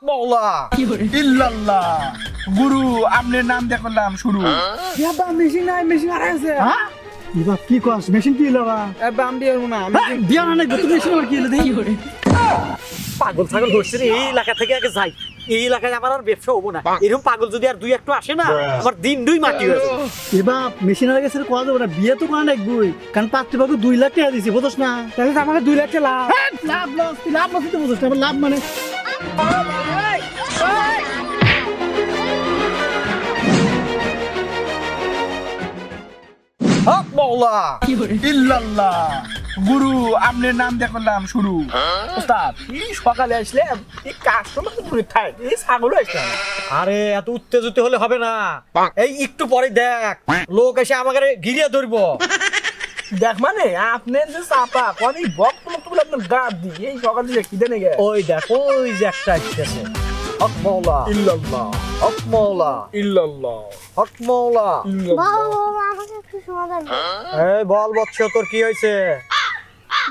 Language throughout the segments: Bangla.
মওলা ইল্লাল্লাহ গুরু আপনার নাম দেখলাম শুরু বাবা মেশিন নাই মেশিন আর আছে হ্যাঁ এবার কি কস মেশিন কি লবা বাম দিয়ে না দিয়া না নাই তুমি মেশিন আর কি হলো দেখি পাগল ছাগল হচ্ছে রে, এই এলাকা থেকে আগে যাই। এই এলাকায় আমার আর ব্যবসা হবো না। এরকম পাগল যদি আর দুই একটু আসে না, আমার দিন দুই মাটি হয়ে যাবে। এবার মেশিন আর গেছে কোয়া যাবে না বিয়ে তো কোয়া দেখবই কারণ পাত্রী বাবু 2 লাখ টাকা দিছি বুঝছ না তাহলে তো আমাকে 2 লাখ লাভ লাভ লস লাভ লস তো বুঝছ না লাভ মানে হক মওলা ইল্লাল্লাহ গুরু আপনার নাম দেখলাম শুরু ওস্তাদ এই সকালে আসলাম এই কাস্টমার তো দূরে থাক এই ছাগলও আসলাম আরে এত উত্তেজিত হলে হবে না, এই একটু পরে দেখ লোক এসে আমাকে ঘিরিয়ে ধরবো। দেখ মানে আপনার যে চাপা কোন এই বক্তব্য বলে আপনার গাদ দিই এই সকালে যে খিদে নেই ওই দেখ ওই যে একটা আসতেছে। হক মওলা ইল্লাল্লাহ হক মওলা ইল্লাল্লাহ হক মওলা। বাবা বাবা আমাকে একটু সমাধান দাও। এই বল বৎস তোর কি হয়েছে?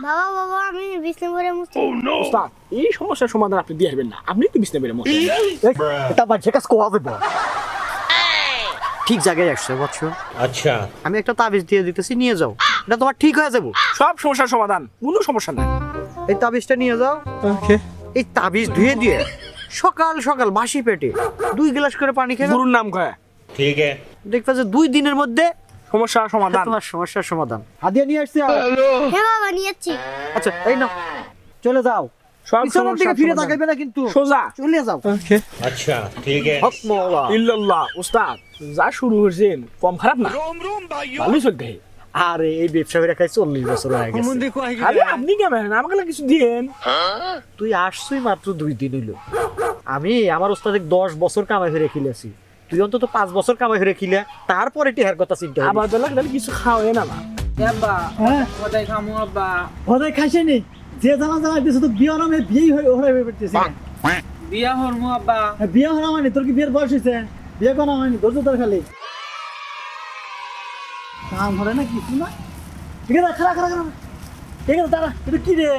বাবা বাবা আমি বিষ্ণুপুরে মুস্তি ওস্তাদ এই সমস্যার সমাধান আপনি দিয়ে আসবেন না আপনি তো বিষ্ণু বেড়ে মশাই এটা বাজে কাজ কোয়া দেবো। ঠিক জায়গায় আসছে বৎস। अच्छा আমি একটা তাবিজ দিয়ে দিতেছি, নিয়ে যাও, এটা তোমার ঠিক হয়ে যাবো। সব সমস্যার সমাধান কোনো সমস্যা নাই এই তাবিজটা নিয়ে যাও। এই তাবিজ ধুয়ে দিয়ে সকাল সকাল বাসি পেটে 2 গ্লাস করে পানি খেয়ে গুরুর নাম কয় ठीक है দেখবা যে 2 দিনের মধ্যে সমস্যার সমাধান তোমার সমস্যার সমাধান। হাদিয়া নিয়ে আসছে হ্যাঁ বাবা নিয়েছি আচ্ছা এই নাও, চলে যাও। সব পিছনের দিকে সমস্যার ফিরে সমাধান। তাকাইবে না কিন্তু, সোজা চলে যাও। अच्छा ठीक है হক মওলা। ইল্লাল্লাহ ওস্তাদ যা শুরু হয়েছেন কম খারাপ না ভালোই চলতে আরে এই ব্যবসা করে খাই 40 বছর হয়ে গেছে। আরে আপনি কেমন আমাকে কিছু দিয়েন তুই আসছই মাত্র 2 দিন হইলো। আমি আমার ওস্তাদে 10 বছর কামাই করে খিলেছি, তুই অন্তত 5 বছর কামাই করে খিলে তারপরে টিহার কথা চিন্তা করবি। আবার তাহলে তাহলে কিছু খাওয়াই না না আব্বা হ্যাঁ কোথায় খামু আব্বা ওদের খাইছেনি যে জানা জানা দিছে তো বিয়ে নামে বিয়ে হয়ে পড়তেছে বিয়া হরমু আব্বা বিয়ে হওয়া মানে তোর কি বিয়ের বয়স হয়েছে বিয়ে করা হয়নি ধৈর্য তোর খালি কাম হবে না কিছু না ঠিক আছে খারাপ খারাপ খারাপ ঠিক আছে দাঁড়া এটা কি রে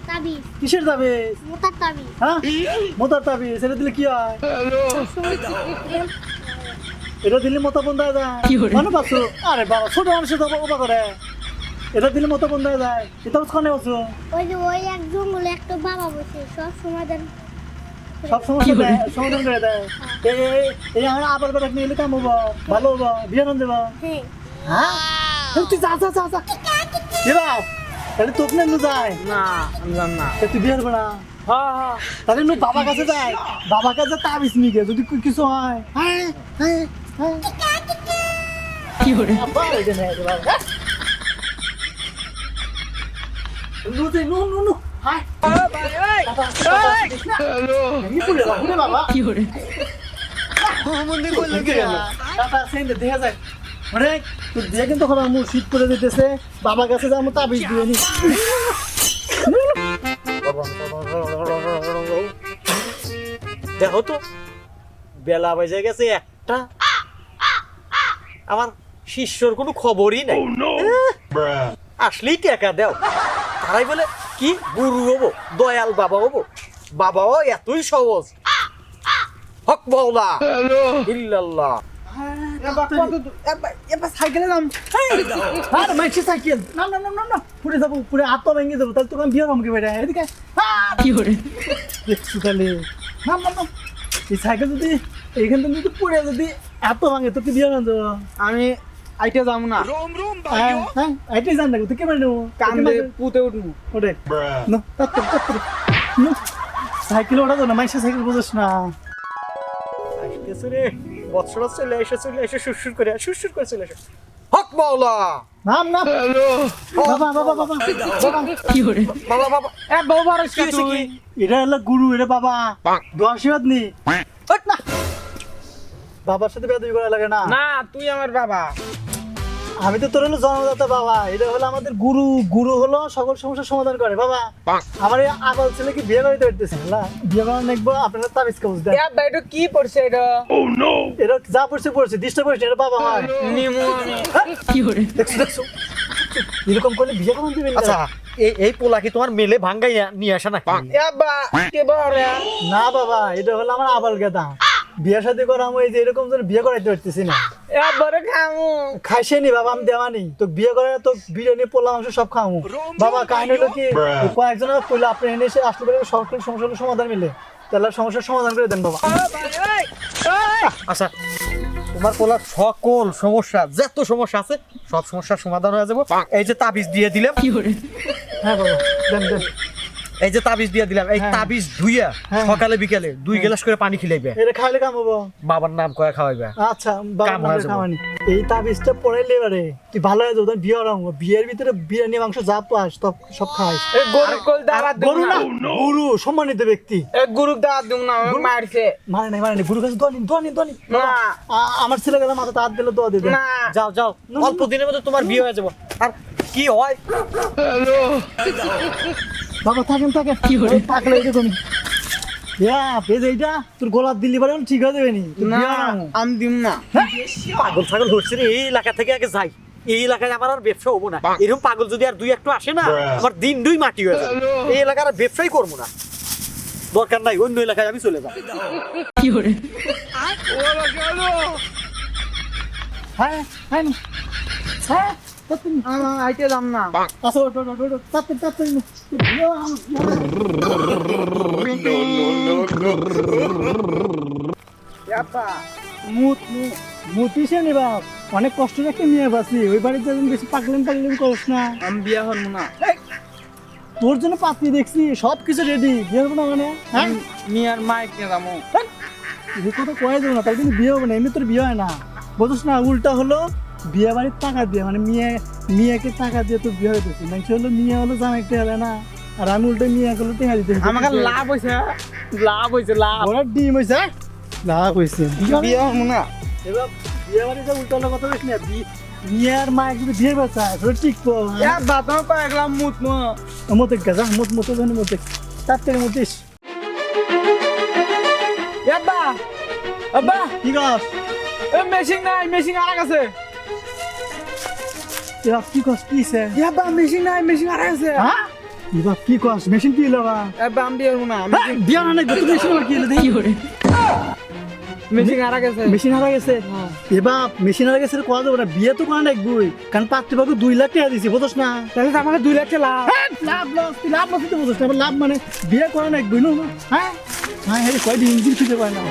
তাবিজ কিসের যাবে মোতার তাবিজ হ্যাঁ মোতার তাবি সেটা দিলে কি হয় এটা দিলে মতো বন্ধ হয়ে যায় মানে পাচ্ছ আরে বাবা ছোট মানুষের তো ওবা করে এটা দিলে মতো বন্ধ হয়ে যায় এটা ওখানে বসো ওই যে ওই এক জঙ্গলে একটা বাবা বসে সব সমাধান সব সমস্যা দেয় সমাধান করে দেয় এই আমরা আবার বেড়া নিয়ে এলে কাম হবো ভালো হবো বিয়ে নাম দেবো হ্যাঁ হ্যাঁ তুই যা যা যা যা এবার তাহলে তোকে না যায় না আমি জান না তুই বিয়ে হবে না হ্যাঁ হ্যাঁ তাহলে নু বাবা কাছে যায় বাবা কাছে তাবিজ নিয়ে যদি কিছু হয় হ্যাঁ হ্যাঁ হ্যাঁ কি করে আবার এটা নেই বাবা নু নু নু হাই বাবা কি করে মন্দির করলে কি টাটা সেন্ড দেখা যায় মানে তুই দিয়ে কিন্তু এখন আমার শীত করে দিতেছে বাবার কাছে যা আমি তাবিজ দিয়ে নি দেখো তো বেলা বাজে গেছে একটা, আমার শিষ্যর কোনো খবরই নাই। আসলেই টাকা দাও, তারাই বলে কি গুরু হবো, দয়াল বাবা হবো। বাবাও এতই সহজ। হক মওলা ইল্লাল্লাহ। সাইকেলে নাম আর মাইছে সাইকেল না না না না পুরে যাবো পুরে হাত পা ভেঙে দেবো তাহলে তোকে আমি বিয়ে আমাকে বেড়ে এদিকে কি করে দেখছো তাহলে নাম নাম নাম এই সাইকেল যদি এইখান থেকে যদি পুরে যদি এত ভাঙে তোকে বিয়ে না দেবো আমি আইটা যাবো না হ্যাঁ হ্যাঁ এইটাই জান না তুই কে মানে নেবো কান্দে পুতে উঠবো ওরে না তাত্তর সাইকেল ওটা তো না মাইছে সাইকেল বুঝছ না আসতেছে রে বৎসরা চলে এসে সুরসুর করে চলে এসে। হক মওলা নাম নাম বাবা বাবা বাবা বাবা কি করে বাবা বাবা এ বাবা রে কি হয়েছে কি? এটা হলো গুরু এটা বাবা দোয়া আশীর্বাদ নি হট না বাবার সাথে বেয়াদবি করা লাগে না না তুই আমার বাবা আমি তো তোর হলো জন্মদাতা বাবা এটা হলো আমাদের গুরু গুরু হলো সকল সমস্যার সমাধান করে বাবা আমার এই আগল ছেলে কি বিয়ে করতে পারতেছে না বিয়ে করার দেখবো আপনারা তাবিজ কাগজ দেন আব্বা এটা কি পড়ছে এটা এটা যা পড়ছে পড়ছে দৃষ্টি পড়ছে এটা বাবা হয় নিমু আমি কি করে দেখছো দেখছো এরকম করলে বিয়ে করুন দিবেন আচ্ছা এই পোলা কি তোমার মেলে ভাঙ্গাই নিয়ে আসা নাকি এ আব্বা কে বড় না বাবা এটা হলো আমার আবাল গেদা বিয়ে শাদী করাম ওই যে এরকম যেন বিয়ে করাইতে পারতেছি না এ আব্বারে খামু খাইছেনি বাবা আমি দেওয়ানি তো বিয়ে করে তো বিরিয়ানি পোলা মাংস সব খামু বাবা কাহিনী হলো কি কয়েকজন কইলে আপনি এনে এসে আসলে পরে সরকারি সমস্যার সমাধান মিলে তাহলে সমস্যার সমাধান করে দেন বাবা আচ্ছা তোমার পোলার সকল সমস্যা যত সমস্যা আছে সব সমস্যার সমাধান হয়ে যাবো এই যে তাবিজ দিয়ে দিলাম হ্যাঁ বাবা দেন দেন এই যে তাবিজ দিয়ে দিলাম এই হ্যাঁ। তাবিজ ধুইয়া হ্যাঁ। সকালে বিকালে 2 গ্লাস করে পানি খিলাইবে এটা খাইলে কাম হবো বাবার নাম করে খাওয়াইবে আচ্ছা বাবা কাম হয়ে যাবো। খাওয়ানি এই তাবিজটা পড়াইলে এবারে তুই ভালো হয়ে যাবো বিয়ে হলাম বিয়ের ভিতরে বিরিয়ানি মাংস যা পাস সব খাইস এ গরু কল দাঁড়া গরু না গুরু সম্মানিত ব্যক্তি এ গরু দাঁড়া দিম না আমাকে মারছে মানে নাই গুরু কাছে দোয়ানি না আমার ছেলে গেলে মাথা হাত দিলে দোয়া দিবে না যাও যাও অল্প দিনের মধ্যে তোমার বিয়ে হয়ে যাবো আর কি হয় বাবা থাকেন কি করে পাকলে এরকম এইটা তোর গোলাপ দিল্লি বারে ঠিক হয়ে যাবে নি তোর না বিয়ে হলাম। আমি দিম না পাগল ছাগল হচ্ছে রে এই এলাকা থেকে আগে যাই এই এলাকায় আমার আর ব্যবসা হবো না এরকম পাগল যদি আর 2-1 আসে না আমার দিন 2 মাটি হয়ে যাবে এই এলাকার আর ব্যবসাই করবো না দরকার নাই অন্য এলাকায় আমি চলে যাবো হ্যাঁ হ্যাঁ নি। হ্যাঁ তাড়াতাড়ি। আমার আইতে দাম না আচ্ছা ওঠ তাড়াতাড়ি নি। তোর বিয়ে হলাম। এ আব্বা মুত মুত মুতিছে নি বাপ অনেক কষ্ট রেখে নিয়ে বাসি ওই বাড়িতে যেন বেশি পাকলেন করিস না আমি বিয়া হরম না তোর জন্য পাত্রী দেখছি সব কিছু রেডি বিয়ে হবে না মানে হ্যাঁ মিয়ার মাইক নিয়ে দামো এই কথা কয়ে দেবো না তাই কিন্তু বিয়ে হবে না এমনি তোর বিয়ে হয় না বুঝছ না উল্টা হলো বিয়ে বাড়ির টাকা দিয়ে মানে মেয়েকে টাকা দিয়ে তোর বিয়ে হইতেছে মানে হলো মেয়ে হলো জামাইতে হবে না আর আমি উল্টো মেয়ে গুলো টেকা দিতে আমাকে লাভ হইছে লাভ ওরা ডিম হয়েছে লাভ হয়েছে বিয়া হরম না এবার বিয়ে বাড়িতে উল্টা হলো কথা বেশ না মেয়ে আর মা যদি বিয়ে বাচ্চা তোর টিকবো এ আব্বা তোমার কয়েকলাম মুত মো মতে গাজা মতো জানি মতে তাড়াতাড়ি মতিস এ আব্বা আব্বা কি গাছ এ মেশিন নাই মেশিন আর কাছে এবার কি কস কিছে এ আব্বা মেশিন নাই মেশিন আর কাছে হ্যাঁ এবার কি কস মেশিন কি লবা এ আব্বা আমি বিয়া হরম না বিয়া না গত মেশিন কি হলো দেখি করে মেশিন আর কাছে মেশিন হারা গেছে এবার মেশিন হারা গেছে কোয়া যাবে না বিয়ে তো করা লাগবই কারণ পাত্রীবাবু 2 লাখ টাকা দিছি বুঝছ না তাহলে তো আমাকে 2 লাখ লাভ লাভ লস তো বুঝছ না এবার লাভ মানে বিয়ে করা লাগবই না হ্যাঁ হ্যাঁ হ্যাঁ কয়দিন ইঞ্জিন খেতে পারে না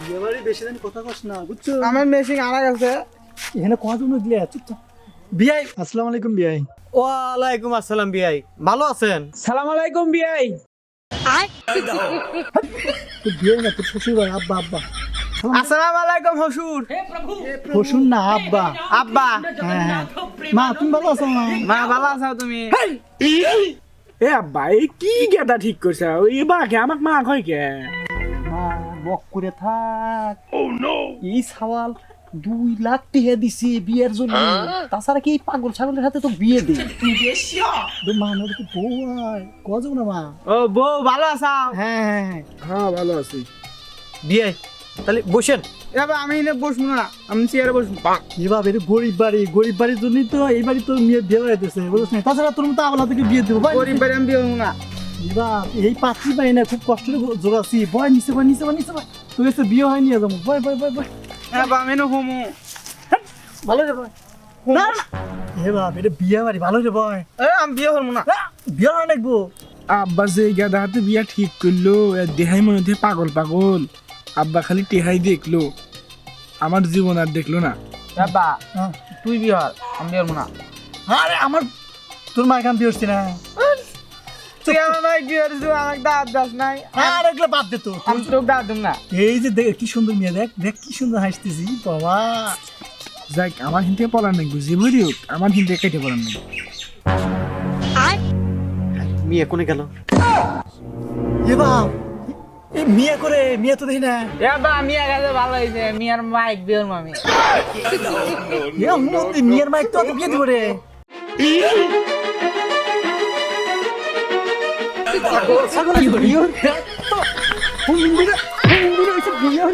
বিয়ে বাড়ি বেশি দিন কথা কস না বুঝছো আমার মেশিন আর কাছে এখানে কোয়া জন্য দিলে চুপচাপ বিয়াই আসসালামু আলাইকুম বিয়াই ওয়ালাইকুম আসসালাম বিআই ভালো আছেন সালাম আলাইকুম বিয়াই তুই বিয়ে না তোর শ্বশুর হয় আব্বা আসসালামু আলাইকুম হুজুর শ্বশুর না আব্বা আব্বা হ্যাঁ হ্যাঁ মা তুমি ভালো আছো মা মা ভালো আছো তুমি এ আব্বা এই কি গেদা ঠিক করছে ওই বাকে আমাক মা কয় কে মা বক করে থাক এই সওয়াল 2 লাখ টাকা দিছি বিয়ের জন্য তাছাড়া কি এই পাগল ছাগলের সাথে তো বিয়ে দিই তো মানুষ কি বউ হয় কজন না মা ও বউ ভালো আছো হ্যাঁ হ্যাঁ হ্যাঁ ভালো আছি বিআই তাহলে বসেন এবার আমি এনে বসবো না আমি চেয়ারে বসবো এবার এটা গরিব বাড়ির জন্যই তো এই বাড়ি তো মেয়ে বিয়ে হইতেছে বুঝছ না তাছাড়া তোর মতো আবলা থেকে বিয়ে দেবো গরিব বাড়ি আমি বিয়ে হবো না এবার এই পাত্রী পাই না খুব কষ্ট করে জোগাছি বয় নিচে তুই এসে বিয়ে হয় নিয়ে যাবো বয় এবার আমি এনে হমু ভালো রে বয় না এবার এটা বিয়ে বাড়ি ভালো রে বয় এ আমি বিয়ে হবো না বিয়ে হয় নাকবো আব্বা যে গেদা হাতে বিয়া ঠিক করলো এর দেহাই মনে হচ্ছে পাগল আব্বা খালি টেহাই দেখলো আমার জীবন আর দেখলো না বাবা হ্যাঁ তুই বিয়ে হর আমি বিয়ে হবো না আরে আমার তোর মায়ের কাম বিয়ে হচ্ছে না তুই আমার ভাই বিয়ে হচ্ছিস আমাকে দাঁত দাস নাই আর এগুলো বাদ দে তো আমি তোকে দাঁত দেব না এই যে দেখ কি সুন্দর মেয়ে দেখ কি সুন্দর হাসতেছি বাবা যাক আমার হিন্দি পড়ার নাকি যে বুঝি হোক আমার হিন্দি কেটে পড়ার নাকি মেয়ে কোনে গেল এ বাপ এই মেয়ে তো দেখি না এবার মিয়া গেছে ভালো হয়েছে মিয়ার মাইক বিয়ে হবো আমি মেয়ের মাইক তো বিয়ে দিব রে ছাগল বিয়ে বিয়ে